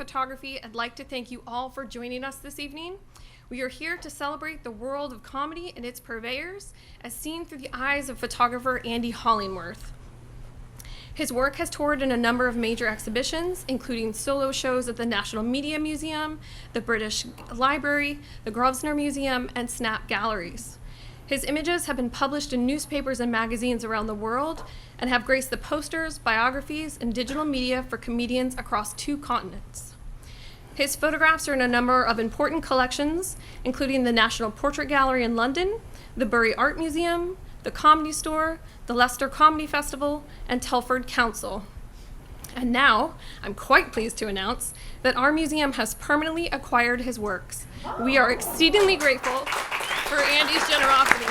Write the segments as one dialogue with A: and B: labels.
A: Photography, I'd like to thank you all for joining us this evening. We are here to celebrate the world of comedy and its purveyors, as seen through the eyes of photographer Andy Hollingworth. His work has toured in a number of major exhibitions, including solo shows at the National Media Museum, the British Library, the Grosvenor Museum, and Snap Galleries. His images have been published in newspapers and magazines around the world and have graced the posters, biographies, and digital media for comedians across 2 continents. His photographs are in a number of important collections, including the National Portrait Gallery in London, the Bury Art Museum, the Comedy Store, the Leicester Comedy Festival, and Telford Council. And now, I'm quite pleased to announce that our museum has permanently acquired his works. We are exceedingly grateful for Andy's generosity.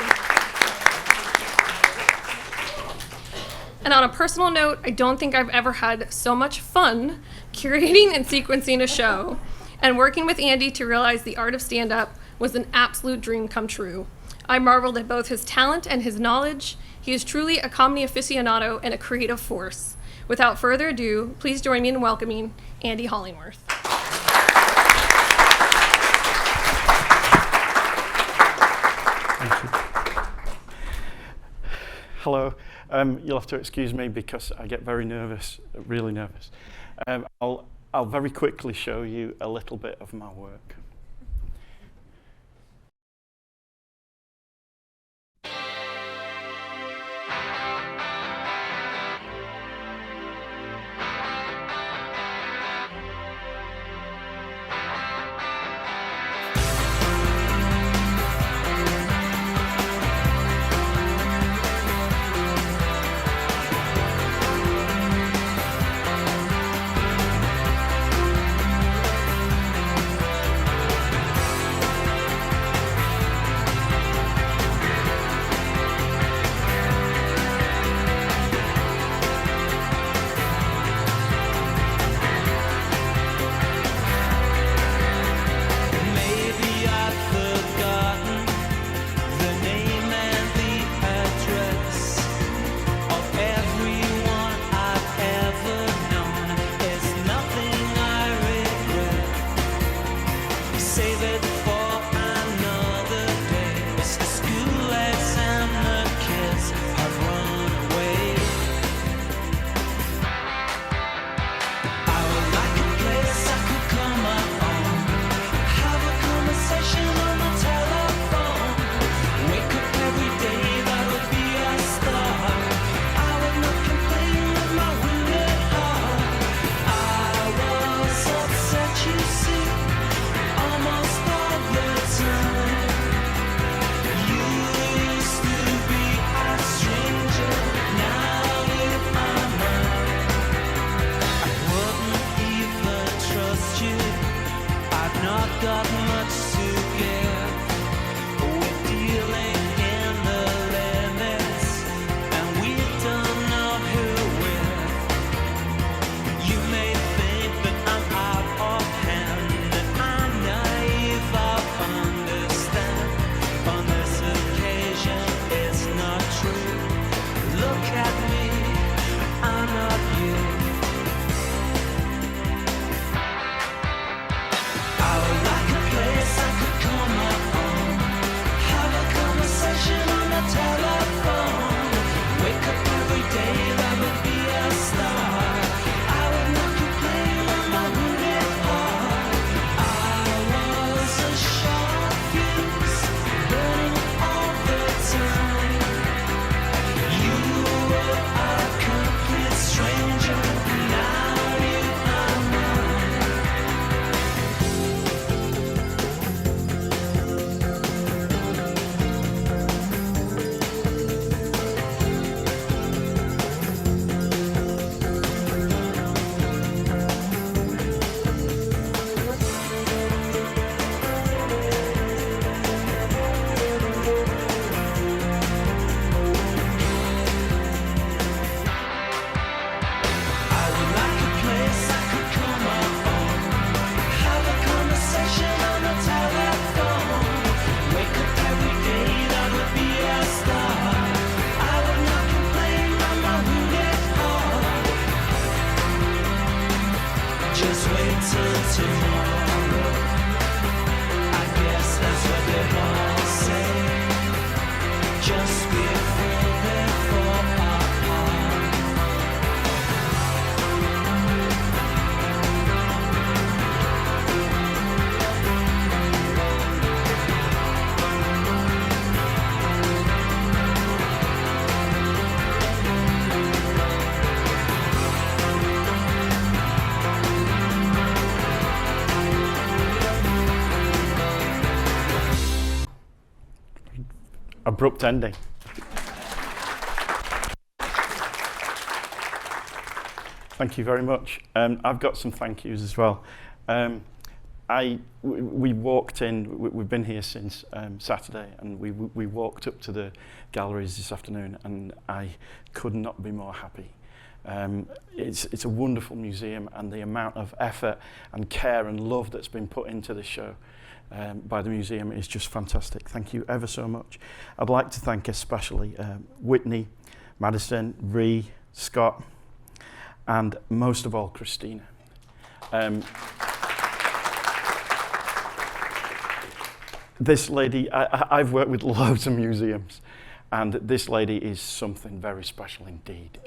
A: And on a personal note, I don't think I've ever had so much fun curating and sequencing a show. And working with Andy to realize the art of stand-up was an absolute dream come true. I marveled at both his talent and his knowledge. He is truly a comedy aficionado and a creative force. Without further ado, please join me in welcoming Andy Hollingworth.
B: Thank you. Hello. You'll have to excuse me because I get very nervous, really nervous. I'll very quickly show you a little bit of my work.
C: just before they fall apart.
B: Abrupt ending. Thank you very much. I've got some thank yous as well. We walked in, we've been here since Saturday, and we walked up to the galleries this afternoon, and I could not be more happy. It's a wonderful museum, and the amount of effort and care and love that's been put into the show by the museum is just fantastic. Thank you ever so much. I'd like to thank especially Whitney, Madison, Ree, Scott, and most of all, Christina. This lady, I've worked with loads of museums, and this lady is something very special indeed.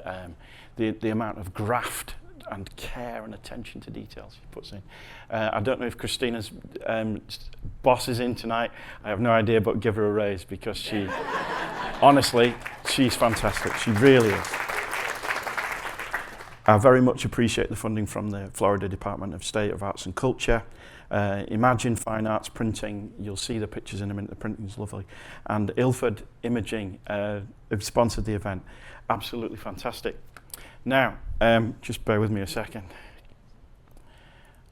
B: The amount of graft and care and attention to details she puts in. I don't know if Christina's boss is in tonight. I have no idea, but give her a raise, because she, honestly, she's fantastic. She really is. I very much appreciate the funding from the Florida Department of State of Arts and Culture. Imagine Fine Arts Printing, you'll see the pictures in a minute, the printing is lovely. And Ilford Imaging have sponsored the event. Absolutely fantastic. Now, just bear with me a second.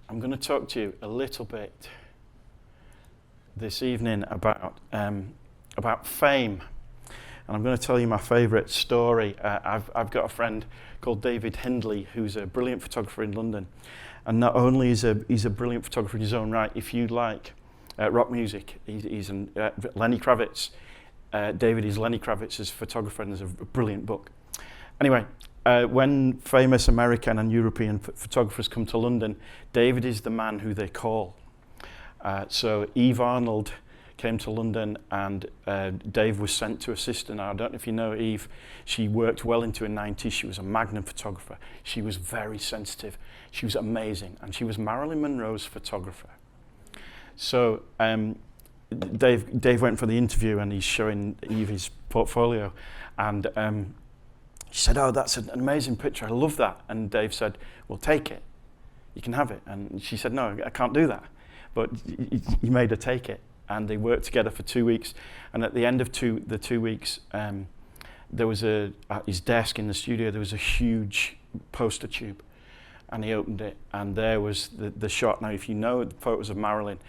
B: I'm going to talk to you a little bit this evening about fame. And I'm going to tell you my favourite story. I've got a friend called David Hindley, who's a brilliant photographer in London. And not only is he's a brilliant photographer in his own right, if you like rock music, he's Lenny Kravitz. David is Lenny Kravitz's photographer, and there's a brilliant book. Anyway, when famous American and European photographers come to London, David is the man who they call. So Eve Arnold came to London, and Dave was sent to assist her. Now, I don't know if you know Eve. She worked well into her 90s. She was a magnum photographer. She was very sensitive. She was amazing, and she was Marilyn Monroe's photographer. So Dave went for the interview, and he's showing Eve his portfolio, and she said, "Oh, that's an amazing picture. I love that." And Dave said, "Well, take it. You can have it." And she said, "No, I can't do that." But he made her take it. And they worked together for 2 weeks. And at the end of the 2 weeks, there was at his desk in the studio, there was a huge poster tube. And he opened it, and there was the shot. Now, if you know the photos of Marilyn,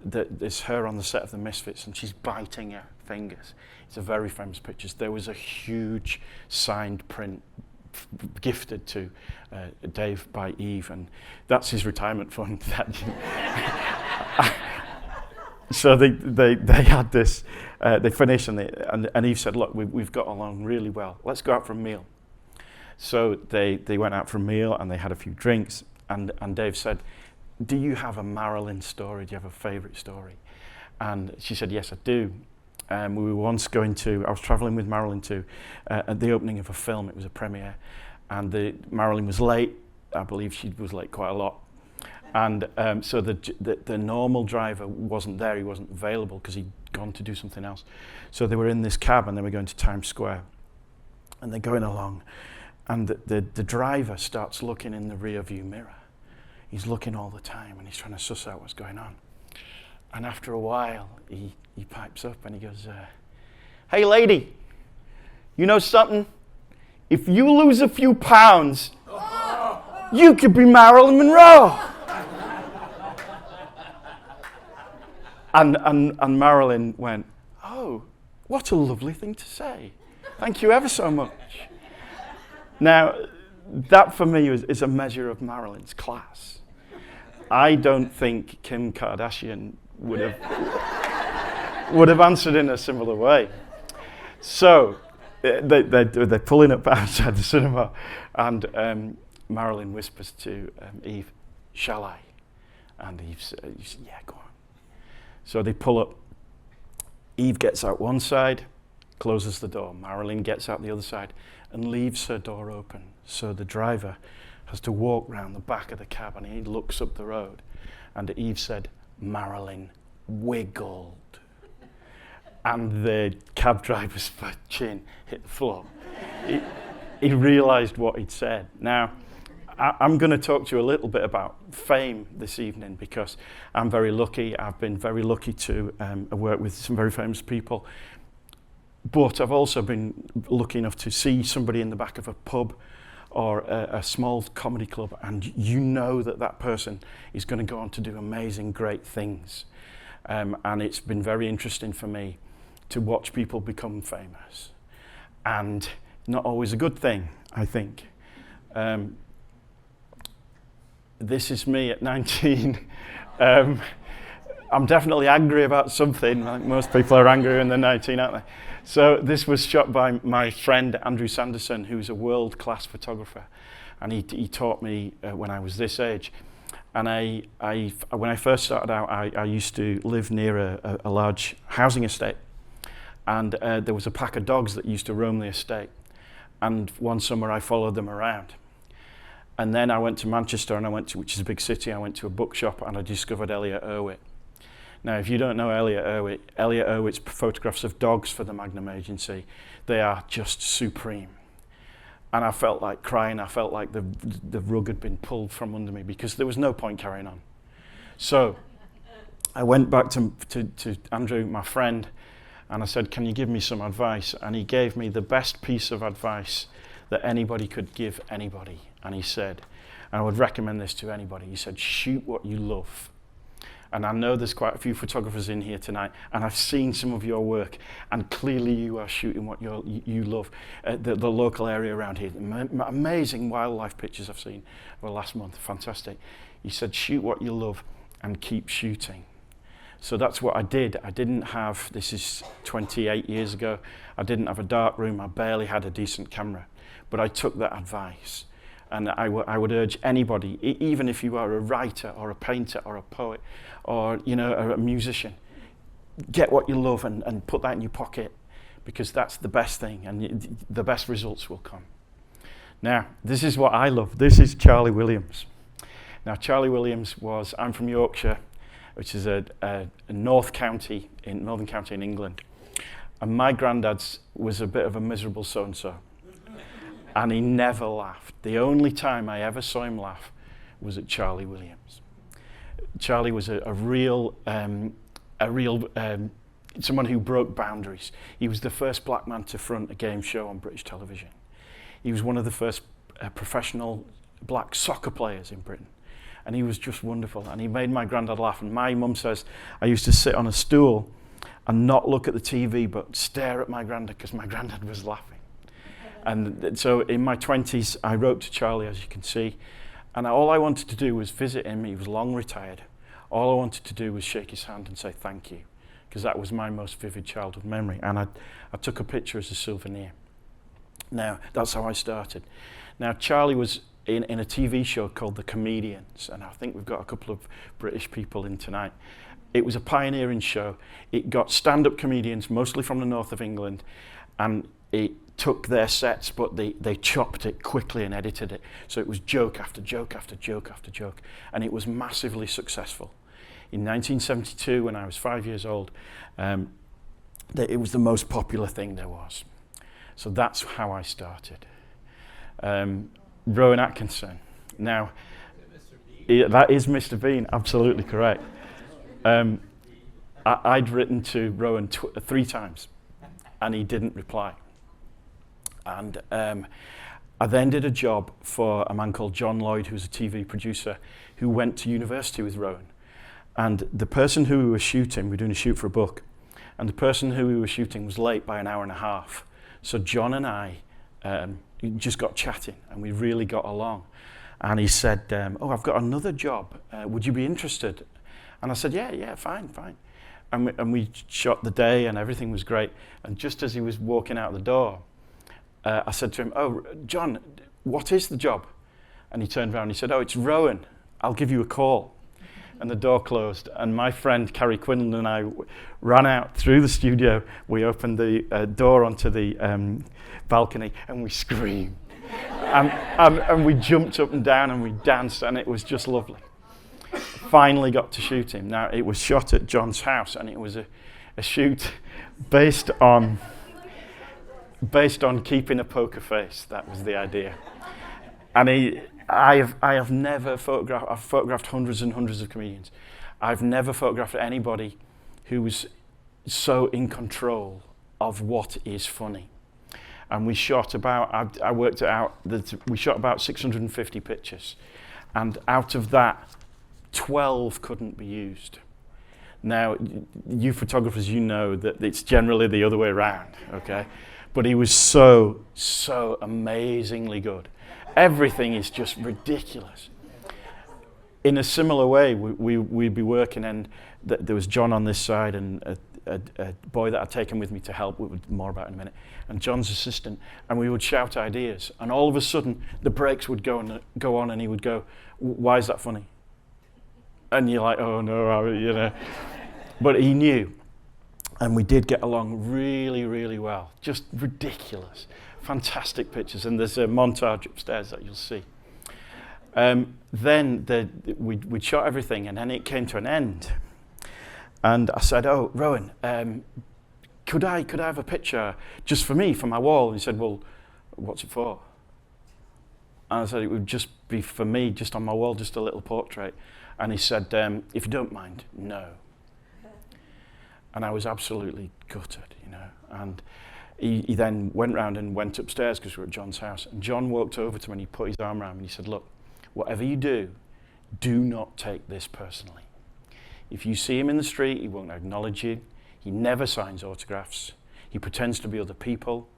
B: there's her on the set of The Misfits, and she's biting her fingers. It's a very famous picture. There was a huge signed print gifted to Dave by Eve, and that's his retirement fund. So they had this, they finished, and Eve said, "Look, we've got along really well. Let's go out for a meal." So they went out for a meal, and they had a few drinks, and Dave said, "Do you have a Marilyn story? Do you have a favourite story?" And she said, "Yes, I do. We were once I was travelling with Marilyn at the opening of a film. It was a premiere, and Marilyn was late. I believe she was late quite a lot. And so the normal driver wasn't there. He wasn't available because he'd gone to do something else. So they were in this cab, and they were going to Times Square. And they're going along, and the driver starts looking in the rear view mirror. He's looking all the time, and he's trying to suss out what's going on. And after a while, he pipes up, and he goes, "Hey, lady, you know something? If you lose a few pounds, you could be Marilyn Monroe." And Marilyn went, "Oh, what a lovely thing to say. Thank you ever so much." Now, that for me is a measure of Marilyn's class. I don't think Kim Kardashian would have answered in a similar way. So they're pulling up outside the cinema, and Marilyn whispers to Eve, "Shall I?" And Eve says, "Yeah, go on." So they pull up. Eve gets out one side, closes the door. Marilyn gets out the other side and leaves her door open. So the driver has to walk round the back of the cab, and he looks up the road. And Eve said, Marilyn wiggled. And the cab driver's chin hit the floor. He realised what he'd said. Now, I'm going to talk to you a little bit about fame this evening, because I'm very lucky. I've been very lucky to work with some very famous people. But I've also been lucky enough to see somebody in the back of a pub or a small comedy club, and you know that person is going to go on to do amazing, great things. And it's been very interesting for me to watch people become famous. And not always a good thing, I think. This is me at 19. I'm definitely angry about something. Like most people are angry when they're 19, aren't they? So this was shot by my friend Andrew Sanderson, who's a world-class photographer, and he taught me when I was this age. And when I first started out, I used to live near a large housing estate, and there was a pack of dogs that used to roam the estate. And one summer I followed them around. And then I went to Manchester, and which is a big city. I went to a bookshop, and I discovered Elliot Erwitt. Now, if you don't know Elliot Erwitt's photographs of dogs for the Magnum Agency, they are just supreme. And I felt like crying. I felt like the rug had been pulled from under me, because there was no point carrying on. So I went back to Andrew, my friend, and I said, can you give me some advice? And he gave me the best piece of advice that anybody could give anybody. And he said, and I would recommend this to anybody, he said, shoot what you love. And I know there's quite a few photographers in here tonight, and I've seen some of your work, and clearly you are shooting what you love. The local area around here, amazing wildlife pictures I've seen over the last month, fantastic. He said, shoot what you love and keep shooting. So that's what I did. I didn't have, this is 28 years ago, I didn't have a dark room, I barely had a decent camera. But I took that advice, and I would urge anybody, even if you are a writer or a painter or a poet or a musician, get what you love and put that in your pocket, because that's the best thing, and the best results will come. Now, this is what I love. This is Charlie Williams. Now, Charlie Williams I'm from Yorkshire, which is a northern county in England, and my granddad's was a bit of a miserable so-and-so. And he never laughed. The only time I ever saw him laugh was at Charlie Williams. Charlie was a real someone who broke boundaries. He was the first black man to front a game show on British television. He was one of the first professional black soccer players in Britain. And he was just wonderful. And he made my granddad laugh. And my mum says I used to sit on a stool and not look at the TV, but stare at my granddad, because my granddad was laughing. And so in my 20s, I wrote to Charlie, as you can see, and all I wanted to do was visit him. He was long retired. All I wanted to do was shake his hand and say thank you, because that was my most vivid childhood memory. And I took a picture as a souvenir. Now, that's how I started. Now, Charlie was in a TV show called The Comedians, and I think we've got a couple of British people in tonight. It was a pioneering show. It got stand-up comedians, mostly from the north of England, and it took their sets, but they chopped it quickly and edited it. So it was joke after joke after joke after joke. And it was massively successful. In 1972, when I was 5 years old, it was the most popular thing there was. So that's how I started. Rowan Atkinson. Now, that is Mr. Bean, absolutely correct. I'd written to Rowan 3 times, and he didn't reply. And I then did a job for a man called John Lloyd, who's a TV producer, who went to university with Rowan. And the person who we were shooting, we were doing a shoot for a book, and the person who we were shooting was late by an hour and a half. So John and I just got chatting, and we really got along. And he said, I've got another job. Would you be interested? And I said, yeah, fine. And we shot the day, and everything was great. And just as he was walking out the door, I said to him, oh, John, what is the job? And he turned around and he said, oh, it's Rowan. I'll give you a call. and the door closed. And my friend Carrie Quinlan and I ran out through the studio. We opened the door onto the balcony, and we screamed. And we jumped up and down, and we danced, and it was just lovely. Finally got to shoot him. Now, it was shot at John's house, and it was a shoot based on keeping a poker face. That was the idea. And I have never photographed. I've photographed hundreds and hundreds of comedians. I've never photographed anybody who was so in control of what is funny. And we shot about. I worked it out that we shot about 650 pictures, and out of that, 12 couldn't be used. Now, you photographers, you know that it's generally the other way around, okay? But he was so amazingly good. Everything is just ridiculous. In a similar way, we'd be working, and there was John on this side and a boy that I'd taken with me to help, more about in a minute, and John's assistant, and we would shout ideas, and all of a sudden the brakes would go on, and he would go, "Why is that funny?" And you're like, "Oh no," you know. But he knew, and we did get along really, really well. Just ridiculous, fantastic pictures, and there's a montage upstairs that you'll see. Then we'd shot everything, and then it came to an end. And I said, "Oh, Rowan, could I have a picture just for me, for my wall?" And he said, "Well, what's it for?" And I said, "It would just be for me, just on my wall, just a little portrait." And he said, "If you don't mind, no." And I was absolutely gutted, you know. And he then went round and went upstairs because we were at John's house. And John walked over to me and he put his arm around me and he said, "Look, whatever you do not take this personally. If you see him in the street, he won't acknowledge you. He never signs autographs. He pretends to be other people.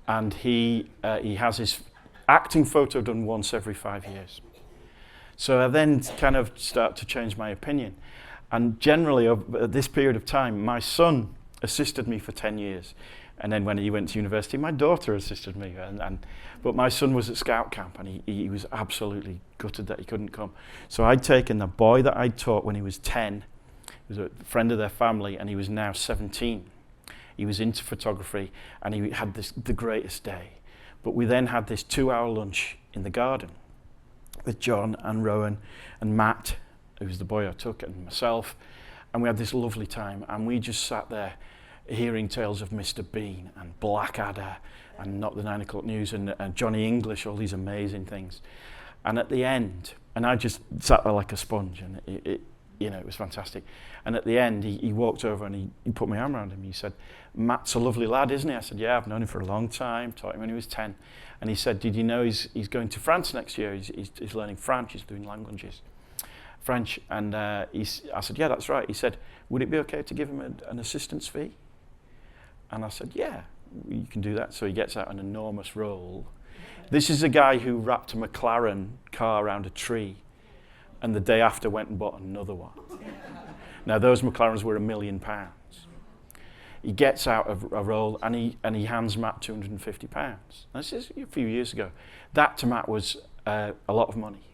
B: And he has his acting photo done once every 5 years." So I then kind of start to change my opinion. And generally, at this period of time, my son assisted me for 10 years. And then when he went to university, my daughter assisted me. But my son was at scout camp, and he was absolutely gutted that he couldn't come. So I'd taken the boy that I'd taught when he was 10, he was a friend of their family, and he was now 17. He was into photography, and he had the greatest day. But we then had this 2-hour lunch in the garden with John and Rowan and Matt, who was the boy I took, and myself, and we had this lovely time, and we just sat there hearing tales of Mr. Bean and Blackadder and Not the 9 O'Clock News and Johnny English, all these amazing things. And at the end, and I just sat there like a sponge, and it was fantastic. And at the end, he walked over and he put my arm around him. He said, "Matt's a lovely lad, isn't he?" I said, "Yeah, I've known him for a long time, taught him when he was 10. And he said, "Did you know he's going to France next year? He's learning French, he's doing languages, French." And I said, "Yeah, that's right." He said, "Would it be okay to give him an assistance fee?" And I said, "Yeah, you can do that." So he gets out an enormous roll. This is a guy who wrapped a McLaren car around a tree, and the day after went and bought another one. Now, those McLarens were £1 million. He gets out a roll, and he hands Matt £250. This is a few years ago. That to Matt was a lot of money.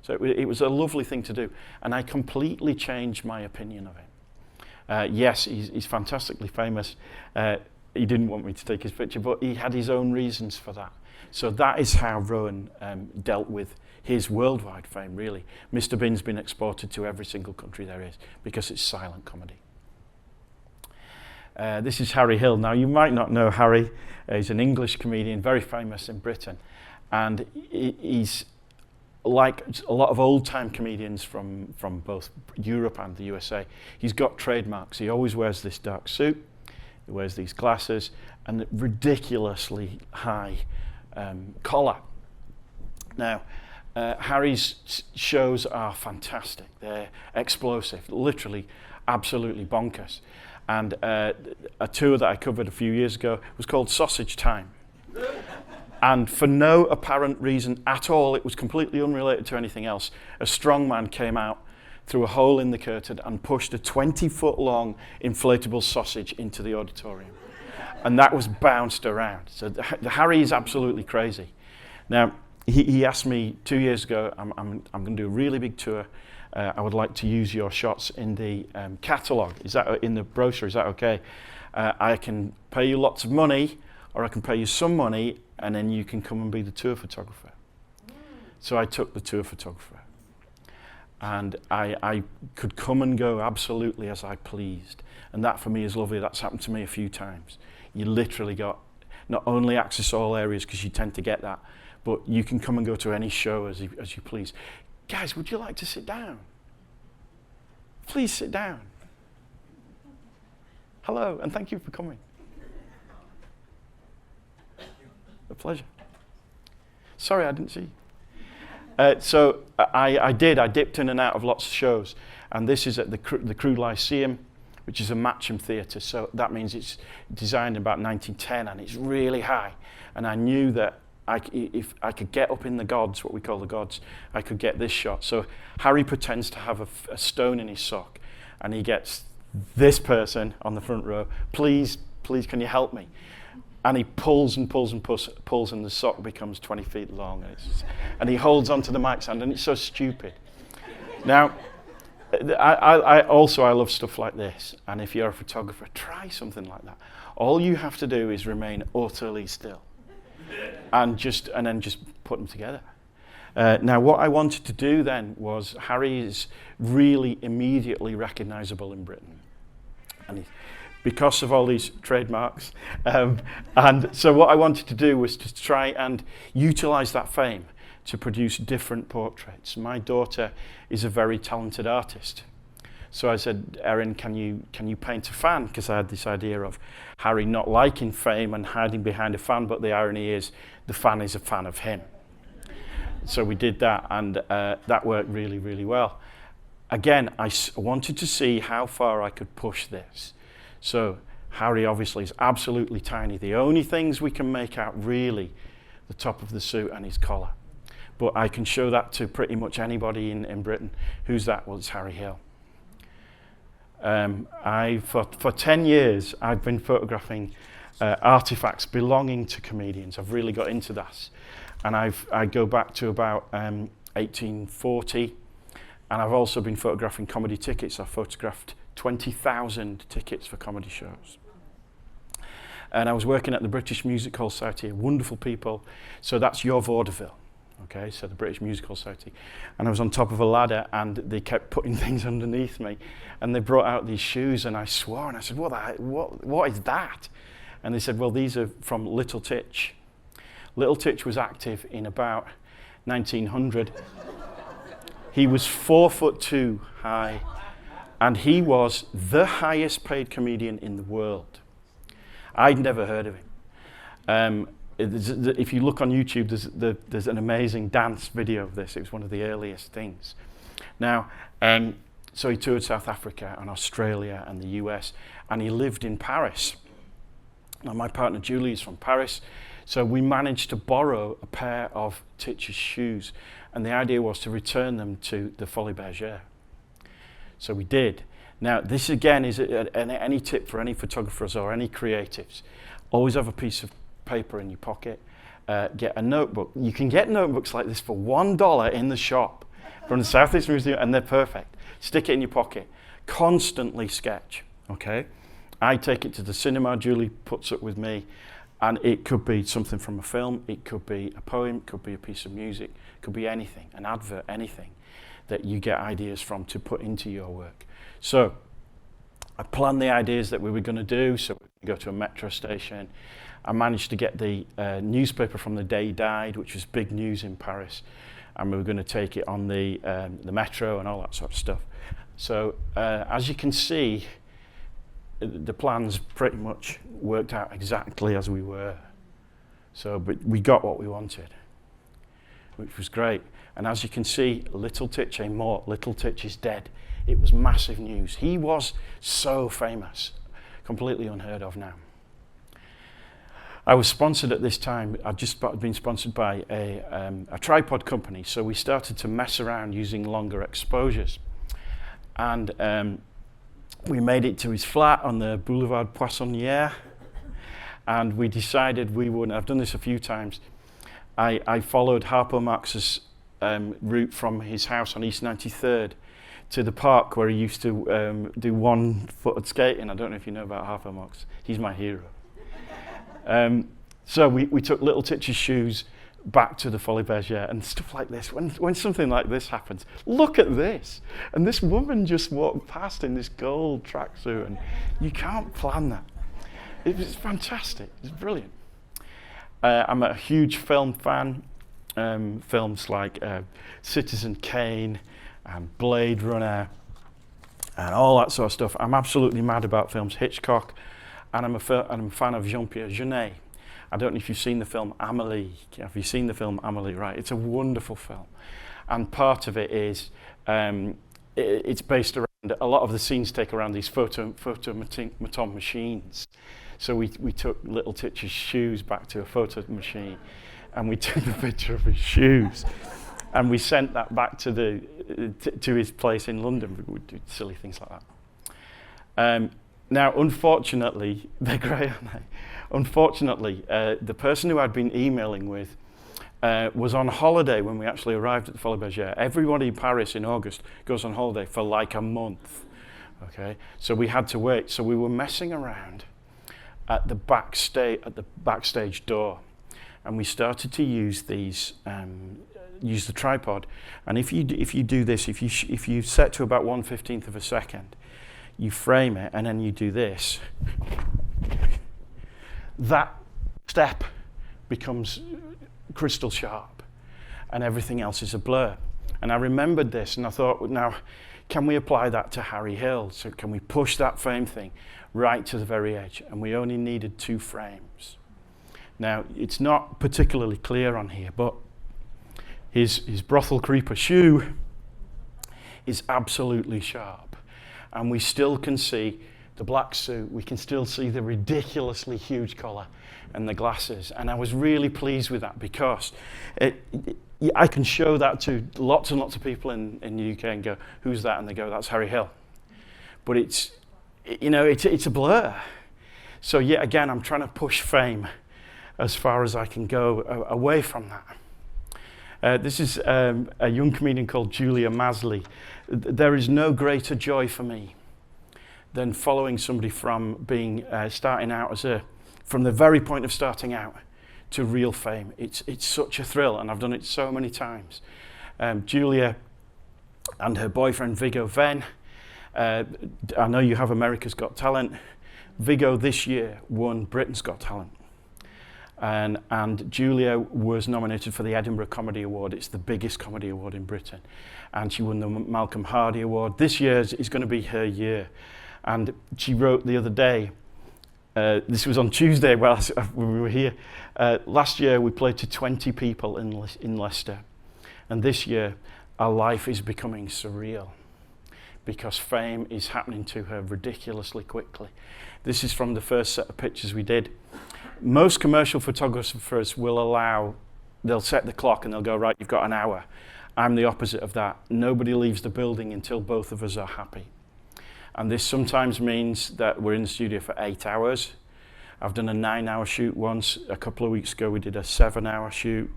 B: So it was a lovely thing to do, and I completely changed my opinion of him. Yes, he's fantastically famous. He didn't want me to take his picture, but he had his own reasons for that. So that is how Rowan dealt with his worldwide fame, really. Mr. Bean's been exported to every single country there is because it's silent comedy. This is Harry Hill. Now, you might not know Harry. He's an English comedian, very famous in Britain. And he's like a lot of old-time comedians from both Europe and the USA. He's got trademarks. He always wears this dark suit. He wears these glasses and a ridiculously high collar. Now, Harry's shows are fantastic. They're explosive, literally absolutely bonkers. And a tour that I covered a few years ago was called Sausage Time. And for no apparent reason at all, it was completely unrelated to anything else, a strongman came out through a hole in the curtain and pushed a 20-foot-long inflatable sausage into the auditorium. And that was bounced around. So Harry is absolutely crazy. Now, he asked me 2 years ago, I'm going to do a really big tour, I would like to use your shots in the catalogue. Is that in the brochure? Is that okay? I can pay you lots of money, or I can pay you some money, and then you can come and be the tour photographer. So I took the tour photographer, and I could come and go absolutely as I pleased. And that for me is lovely. That's happened to me a few times. You literally got not only access all areas, because you tend to get that, but you can come and go to any show as you please. Guys, would you like to sit down? Please sit down. Hello, and thank you for coming. A pleasure. Sorry, I didn't see you. So I dipped in and out of lots of shows, and this is at the Crew Lyceum, which is a Matcham theatre. So that means it's designed in about 1910, and it's really high. And I knew that if I could get up in the gods, what we call the gods, I could get this shot. So Harry pretends to have a stone in his sock, and he gets this person on the front row, please, can you help me? And he pulls and pulls and pulls, and the sock becomes 20 feet long. And he holds onto the mic stand, and it's so stupid. Now, I love stuff like this, and if you're a photographer, try something like that. All you have to do is remain utterly still. And then just put them together. Now, what I wanted to do then was, Harry is really immediately recognisable in Britain, and because of all these trademarks. And so what I wanted to do was to try and utilise that fame to produce different portraits. My daughter is a very talented artist. So I said, Erin, can you paint a fan? Because I had this idea of Harry not liking fame and hiding behind a fan, but the irony is the fan is a fan of him. So we did that, and that worked really, really well. Again, I wanted to see how far I could push this. So Harry obviously is absolutely tiny. The only things we can make out really the top of the suit and his collar. But I can show that to pretty much anybody in Britain. Who's that? Well, it's Harry Hill. For 10 years, I've been photographing artifacts belonging to comedians. I've really got into that. And I go back to about 1840, and I've also been photographing comedy tickets. I've photographed 20,000 tickets for comedy shows. And I was working at the British Music Hall Society, wonderful people. So that's your vaudeville. Okay, so the British Musical Society. And I was on top of a ladder, and they kept putting things underneath me. And they brought out these shoes, and I swore, and I said, what is that? And they said, well, these are from Little Titch. Little Titch was active in about 1900. He was 4'2" high, and he was the highest paid comedian in the world. I'd never heard of him. If you look on YouTube, there's an amazing dance video of this. It was one of the earliest things. Now, so he toured South Africa and Australia and the US, and he lived in Paris. Now, my partner Julie is from Paris, so we managed to borrow a pair of Titch's shoes, and the idea was to return them to the Folies Bergère. So we did. Now, this again is any tip for any photographers or any creatives. Always have a piece of paper in your pocket. Get a notebook. You can get notebooks like this for $1 in the shop from the South East Museum, and they're perfect. Stick it in your pocket. Constantly sketch. Okay? I take it to the cinema. Julie puts up with me, and it could be something from a film. It could be a poem. It could be a piece of music. It could be anything, an advert, anything that you get ideas from to put into your work. So I planned the ideas that we were going to do. So we go to a metro station. I managed to get the newspaper from the day he died, which was big news in Paris, and we were going to take it on the metro and all that sort of stuff. So as you can see, the plans pretty much worked out exactly as we were. So, but we got what we wanted, which was great. And as you can see, Little Titch ain't more. Little Titch is dead. It was massive news. He was so famous, completely unheard of now. I was sponsored at this time. I'd just been sponsored by a tripod company, so we started to mess around using longer exposures. And we made it to his flat on the Boulevard Poissonnière, and we decided we would. I've done this a few times. I followed Harpo Marx's route from his house on East 93rd, to the park where he used to do one-footed skating. I don't know if you know about Havermox. He's my hero. So we took little Titch's shoes back to the Folie Bergère and stuff like this. When something like this happens, look at this. And this woman just walked past in this gold tracksuit, and you can't plan that. It was fantastic. It's brilliant. I'm a huge film fan. Films like Citizen Kane and Blade Runner and all that sort of stuff. I'm absolutely mad about films. Hitchcock, and I'm a fan of Jean-Pierre Jeunet. I don't know if you've seen the film Amélie. Have you seen the film Amélie? Right, it's a wonderful film, and part of it is it's based around a lot of the scenes take around these photomaton machines. So we took little Titch's shoes back to a photo machine, and we took the picture of his shoes, and we sent that back to to his place in London. We would do silly things like that. Now, unfortunately, they're great, aren't they? Unfortunately, the person who I'd been emailing with was on holiday when we actually arrived at the Folie Bergère. Everybody in Paris in August goes on holiday for like a month. Okay, so we had to wait. So we were messing around at the backstage door, and we started to use these, use the tripod. And if you do this, if you set to about 1/15 of a second, you frame it, and then you do this. That step becomes crystal sharp, and everything else is a blur. And I remembered this, and I thought, now, can we apply that to Harry Hill? So can we push that frame thing right to the very edge? And we only needed 2 frames. Now, it's not particularly clear on here, but his brothel creeper shoe is absolutely sharp. And we still can see the black suit, we can still see the ridiculously huge collar and the glasses. And I was really pleased with that, because I can show that to lots and lots of people in the UK and go, who's that? And they go, that's Harry Hill. But it's a blur. So yet again, I'm trying to push fame as far as I can go away from that. This is a young comedian called Julia Masli. There is no greater joy for me than following somebody from being starting out from the very point of starting out to real fame. It's such a thrill, and I've done it so many times. Julia and her boyfriend Viggo Venn. I know you have America's Got Talent. Viggo this year won Britain's Got Talent. And Julia was nominated for the Edinburgh Comedy Award. It's the biggest comedy award in Britain. And she won the Malcolm Hardy Award. This year is going to be her year. And she wrote the other day, this was on Tuesday when we were here, last year we played to 20 people in Leicester. And this year, our life is becoming surreal, because fame is happening to her ridiculously quickly. This is from the first set of pictures we did. Most commercial photographers they'll set the clock and they'll go, right, you've got an hour. I'm the opposite of that. Nobody leaves the building until both of us are happy. And this sometimes means that we're in the studio for 8 hours. I've done a 9-hour shoot once. A couple of weeks ago, we did a 7-hour shoot.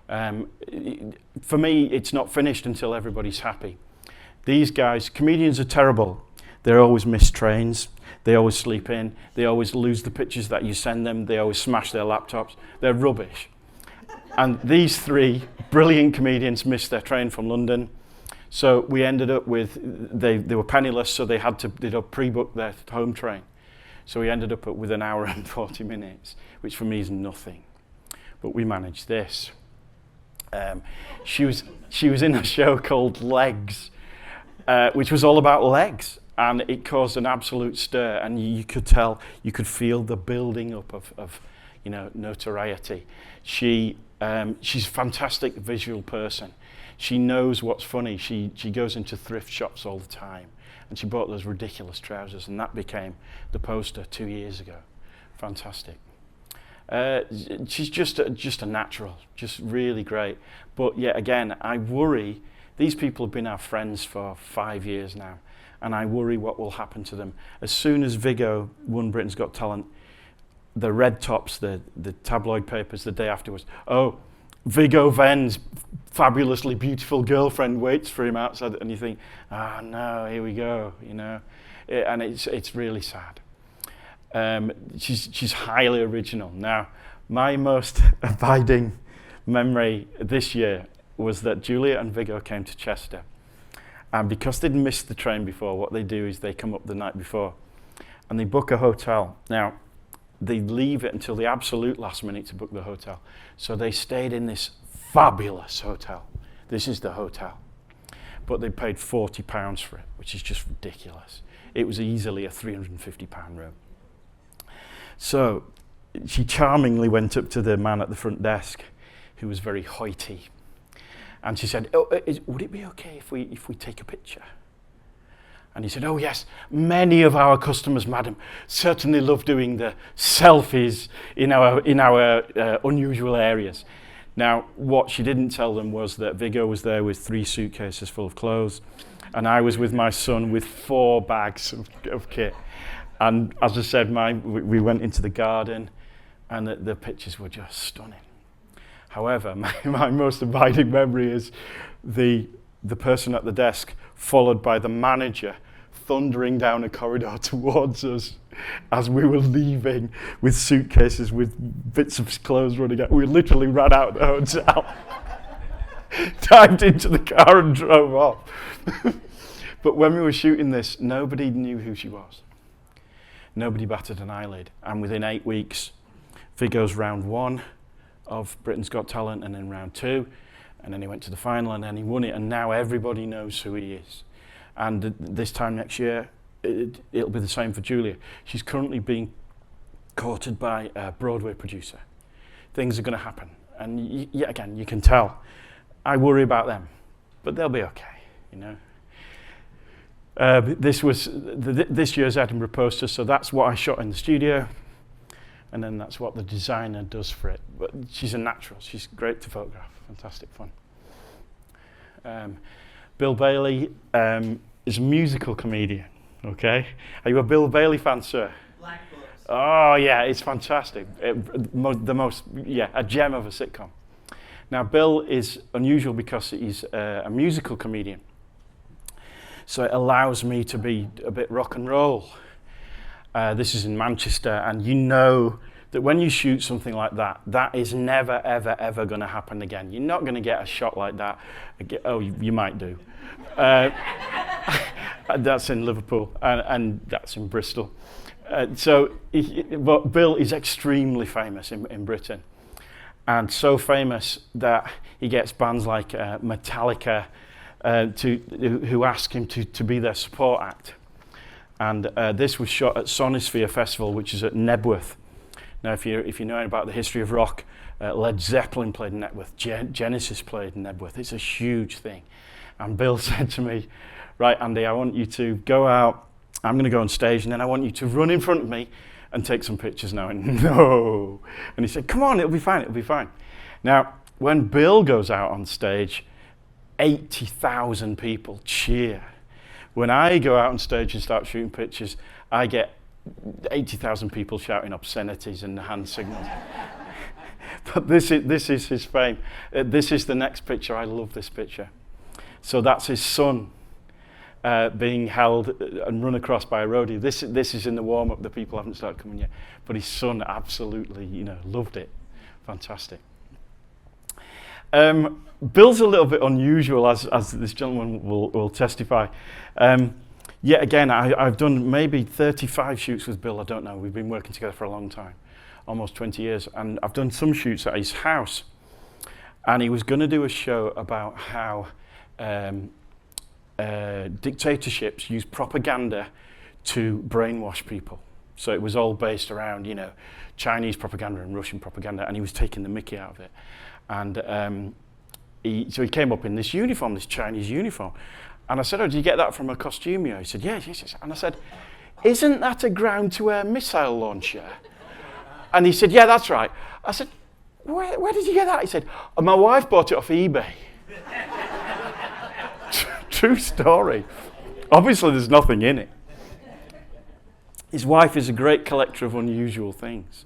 B: For me, it's not finished until everybody's happy. These guys, comedians are terrible. They always miss trains. They always sleep in. They always lose the pictures that you send them. They always smash their laptops. They're rubbish. And these 3 brilliant comedians missed their train from London. So we ended up with, they were penniless, so they'd pre-book their home train. So we ended up with 1 hour and 40 minutes, which for me is nothing. But we managed this. She was in a show called Legs, which was all about legs. And it caused an absolute stir, and you could feel the building up of notoriety. She's a fantastic visual person. She knows what's funny. She goes into thrift shops all the time, and she bought those ridiculous trousers, and that became the poster 2 years ago. Fantastic. She's just a natural, just really great. But yet again, I worry. These people have been our friends for 5 years now, and I worry what will happen to them. As soon as Viggo won Britain's Got Talent, the red tops, the tabloid papers the day afterwards, Viggo Venn's fabulously beautiful girlfriend waits for him outside, and you think, ah, no, here we go, you know. And it's really sad. She's highly original. Now, my most abiding memory this year was that Julia and Viggo came to Chester. And because they'd missed the train before, what they do is they come up the night before and they book a hotel. Now, they leave it until the absolute last minute to book the hotel. So they stayed in this fabulous hotel. This is the hotel. But they paid £40 for it, which is just ridiculous. It was easily a £350 room. So she charmingly went up to the man at the front desk, who was very hoity. And she said, would it be okay if we take a picture? And he said, oh yes, many of our customers, madam, certainly love doing the selfies in our unusual areas. Now, what she didn't tell them was that Viggo was there with 3 suitcases full of clothes, and I was with my son with 4 bags of kit. And as I said, we went into the garden, and the pictures were just stunning. However, my most abiding memory is the person at the desk, followed by the manager, thundering down a corridor towards us as we were leaving with suitcases with bits of clothes running out. We literally ran out of the hotel, dived into the car and drove off. But when we were shooting this, nobody knew who she was. Nobody batted an eyelid. And within 8 weeks, Viggo's round 1 of Britain's Got Talent, and then round 2, and then he went to the final, and then he won it, and now everybody knows who he is. And this time next year, it'll be the same for Julia. She's currently being courted by a Broadway producer. Things are going to happen, and yet again, you can tell. I worry about them, but they'll be okay, you know. This was this year's Edinburgh poster, so that's what I shot in the studio. And then that's what the designer does for it. But she's a natural. She's great to photograph. Fantastic fun. Bill Bailey is a musical comedian. Okay? Are you a Bill Bailey fan, sir?
C: Black Books.
B: Oh, yeah, it's fantastic. A gem of a sitcom. Now, Bill is unusual because he's a musical comedian. So it allows me to be a bit rock and roll. This is in Manchester, and you know that when you shoot something like that, that is never, ever, ever going to happen again. You're not going to get a shot like that. Oh, you might do. That's in Liverpool, and that's in Bristol. But Bill is extremely famous in Britain, and so famous that he gets bands like Metallica who ask him to be their support act. And this was shot at Sonisphere Festival, which is at Nebworth. Now, if you know about the history of rock, Led Zeppelin played in Nebworth, Genesis played in Nebworth. It's a huge thing. And Bill said to me, right, Andy, I want you to go out. I'm going to go on stage, and then I want you to run in front of me and take some pictures now. And no. And he said, come on, it'll be fine, it'll be fine. Now, when Bill goes out on stage, 80,000 people cheer. When I go out on stage and start shooting pictures, I get 80,000 people shouting obscenities and hand signals. But this is his fame. This is the next picture. I love this picture. So that's his son being held and run across by a roadie. This is in the warm-up. The people haven't started coming yet. But his son absolutely, loved it. Fantastic. Bill's a little bit unusual, as this gentleman will testify. Yet again, I've done maybe 35 shoots with Bill. I don't know. We've been working together for a long time, almost 20 years. And I've done some shoots at his house. And he was going to do a show about how dictatorships use propaganda to brainwash people. So it was all based around, Chinese propaganda and Russian propaganda, and he was taking the mickey out of it. And he came up in this uniform, this Chinese uniform. And I said, oh, did you get that from a costumier? He said, yes. And I said, isn't that a ground-to-air missile launcher? And he said, yeah, that's right. I said, where did you get that? He said, oh, my wife bought it off eBay. True story. Obviously, there's nothing in it. His wife is a great collector of unusual things.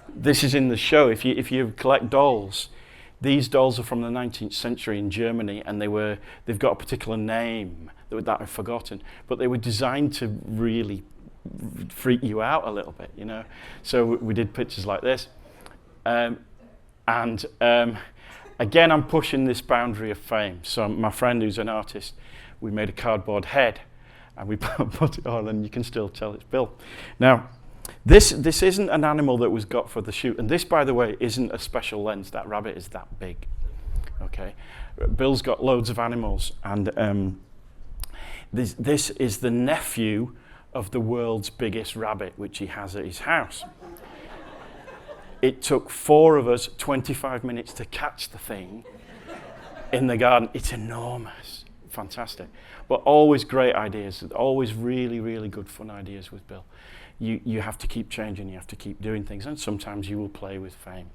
B: This is in the show. If you collect dolls, these dolls are from the 19th century in Germany, and they've got a particular name that I've forgotten, but they were designed to really freak you out a little bit, you know. So we did pictures like this. Again, I'm pushing this boundary of fame. So my friend who's an artist, we made a cardboard head and we put it on, and you can still tell it's Bill. Now, this isn't an animal that was got for the shoot. And this, by the way, isn't a special lens. That rabbit is that big. Okay. Bill's got loads of animals, and this is the nephew of the world's biggest rabbit, which he has at his house. It took 4 of us 25 minutes to catch the thing in the garden. It's enormous. Fantastic. But always great ideas. Always really, really good fun ideas with Bill. You have to keep changing. You have to keep doing things. And sometimes you will play with fame.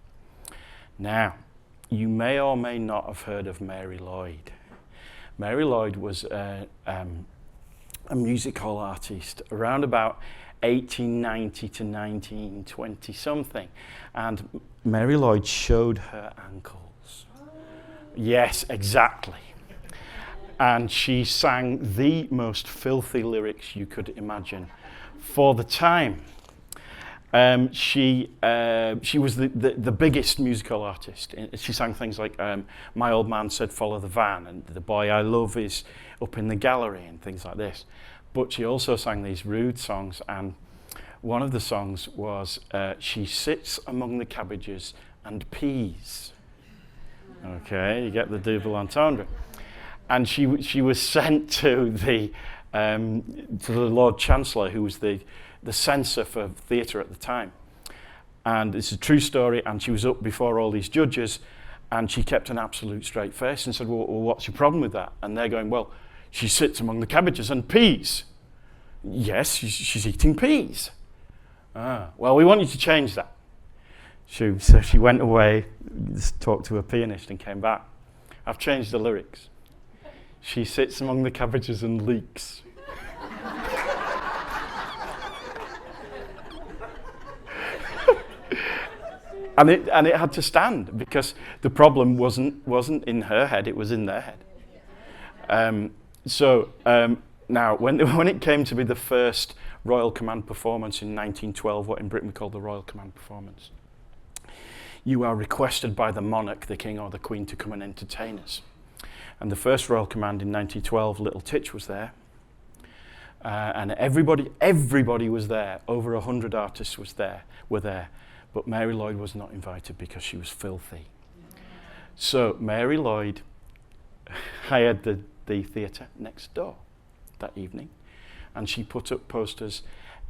B: Now, you may or may not have heard of Mary Lloyd. Mary Lloyd was a music hall artist around about 1890 to 1920 something, and Mary Lloyd showed her ankles. Yes, exactly. And she sang the most filthy lyrics you could imagine for the time. She was the biggest musical artist. She sang things like My Old Man Said Follow the Van, and The Boy I Love Is Up in the Gallery, and things like this. But she also sang these rude songs, and one of the songs was She Sits Among the Cabbages and Peas. Okay, you get the double entendre. And she was sent to the Lord Chancellor, who was the censor for theatre at the time. And it's a true story, and she was up before all these judges, and she kept an absolute straight face and said, well, what's your problem with that? And they're going, well, she sits among the cabbages and peas. Yes, she's eating peas. Well, we want you to change that. So she went away, talked to a pianist, and came back. I've changed the lyrics. She sits among the cabbages and leaks. And it had to stand, because the problem wasn't in her head, it was in their head. Now, when it came to be the first Royal Command performance in 1912, what in Britain we call the Royal Command performance, you are requested by the monarch, the king or the queen, to come and entertain us. And the first Royal Command in 1912, Little Titch was there. And everybody was there. Over 100 artists were there. But Mary Lloyd was not invited because she was filthy. So Mary Lloyd hired the theatre next door that evening, and she put up posters.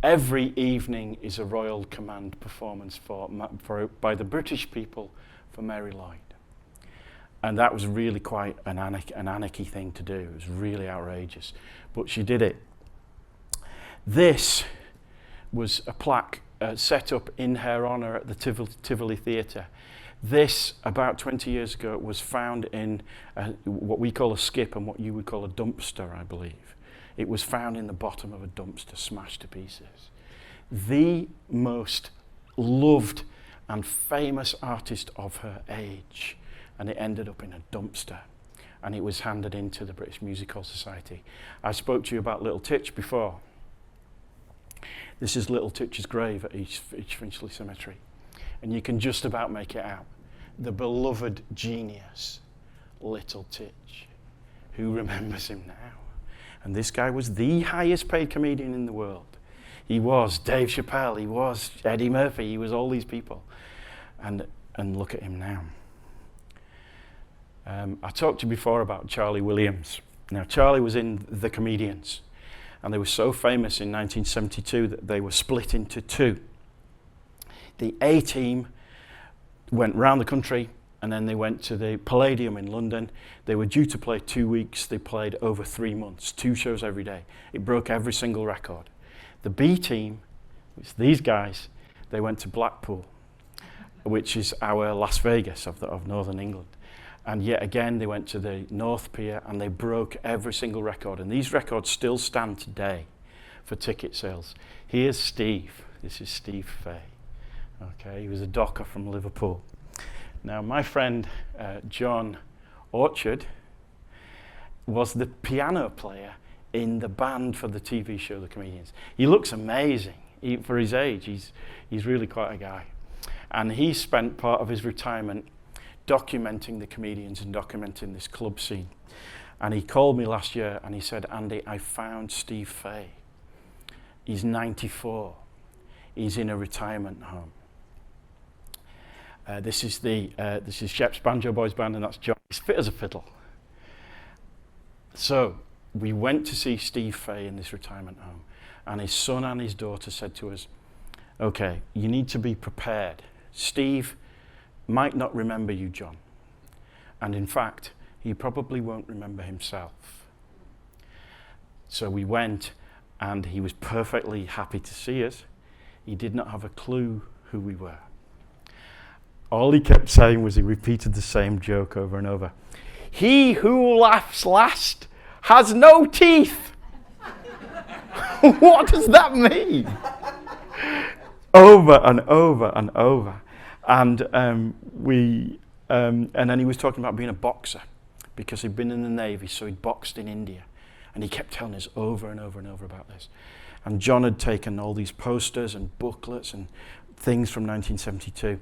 B: Every evening is a Royal Command performance by the British people for Mary Lloyd. And that was really quite an anarchy thing to do. It was really outrageous. But she did it. This was a plaque set up in her honour at the Tivoli Theatre. This, about 20 years ago, was found in what we call a skip and what you would call a dumpster, I believe. It was found in the bottom of a dumpster, smashed to pieces. The most loved and famous artist of her age, and it ended up in a dumpster, and it was handed into the British Music Hall Society. I spoke to you about Little Titch before. This is Little Titch's grave at East Finchley Cemetery, and you can just about make it out. The beloved genius, Little Titch. Who remembers him now? And this guy was the highest paid comedian in the world. He was Dave Chappelle, he was Eddie Murphy, he was all these people. And look at him now. I talked to you before about Charlie Williams. Now, Charlie was in The Comedians, and they were so famous in 1972 that they were split into two. The A team went round the country, and then they went to the Palladium in London. They were due to play 2 weeks. They played over 3 months, 2 shows every day. It broke every single record. The B team, which these guys, they went to Blackpool, which is our Las Vegas of Northern England. And yet again, they went to the North Pier, and they broke every single record. And these records still stand today for ticket sales. Here's Steve. This is Steve Fay. Okay, he was a docker from Liverpool. Now, my friend John Orchard was the piano player in the band for the TV show The Comedians. He looks amazing. For his age, he's really quite a guy. And he spent part of his retirement documenting the comedians and documenting this club scene. And he called me last year and he said, Andy, I found Steve Fay. He's 94. He's in a retirement home. This is Shep's Banjo Boys band, and that's John. He's fit as a fiddle. So we went to see Steve Fay in this retirement home, and his son and his daughter said to us, okay, you need to be prepared. Steve might not remember you, John. And in fact, he probably won't remember himself. So we went, and he was perfectly happy to see us. He did not have a clue who we were. All he kept saying was he repeated the same joke over and over. He who laughs last has no teeth. What does that mean? Over and over and over. And then he was talking about being a boxer because he'd been in the Navy, so he'd boxed in India. And he kept telling us over and over and over about this. And John had taken all these posters and booklets and things from 1972.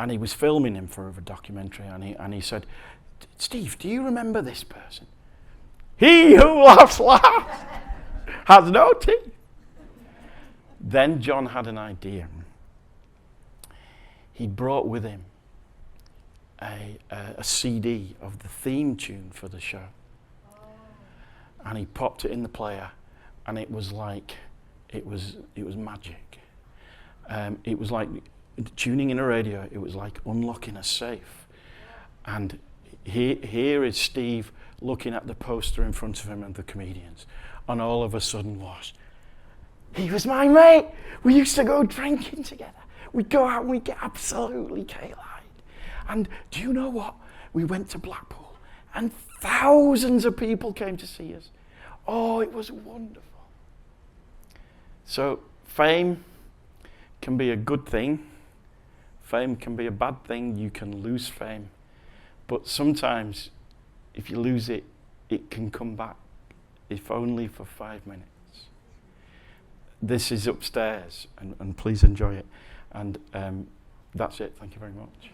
B: And he was filming him for a documentary, and he said, Steve, do you remember this person? He who laughs last has no teeth. Then John had an idea. He brought with him a CD of the theme tune for the show. And he popped it in the player, and it was like, it was magic. It was like tuning in a radio. It was like unlocking a safe. And here is Steve looking at the poster in front of him and the comedians. And all of a sudden he was my mate. We used to go drinking together. We'd go out and we'd get absolutely K-eyed. And do you know what? We went to Blackpool and thousands of people came to see us. Oh, it was wonderful. So fame can be a good thing. Fame can be a bad thing. You can lose fame. But sometimes, if you lose it, it can come back, if only for 5 minutes. This is upstairs, and please enjoy it. And that's it. Thank you very much.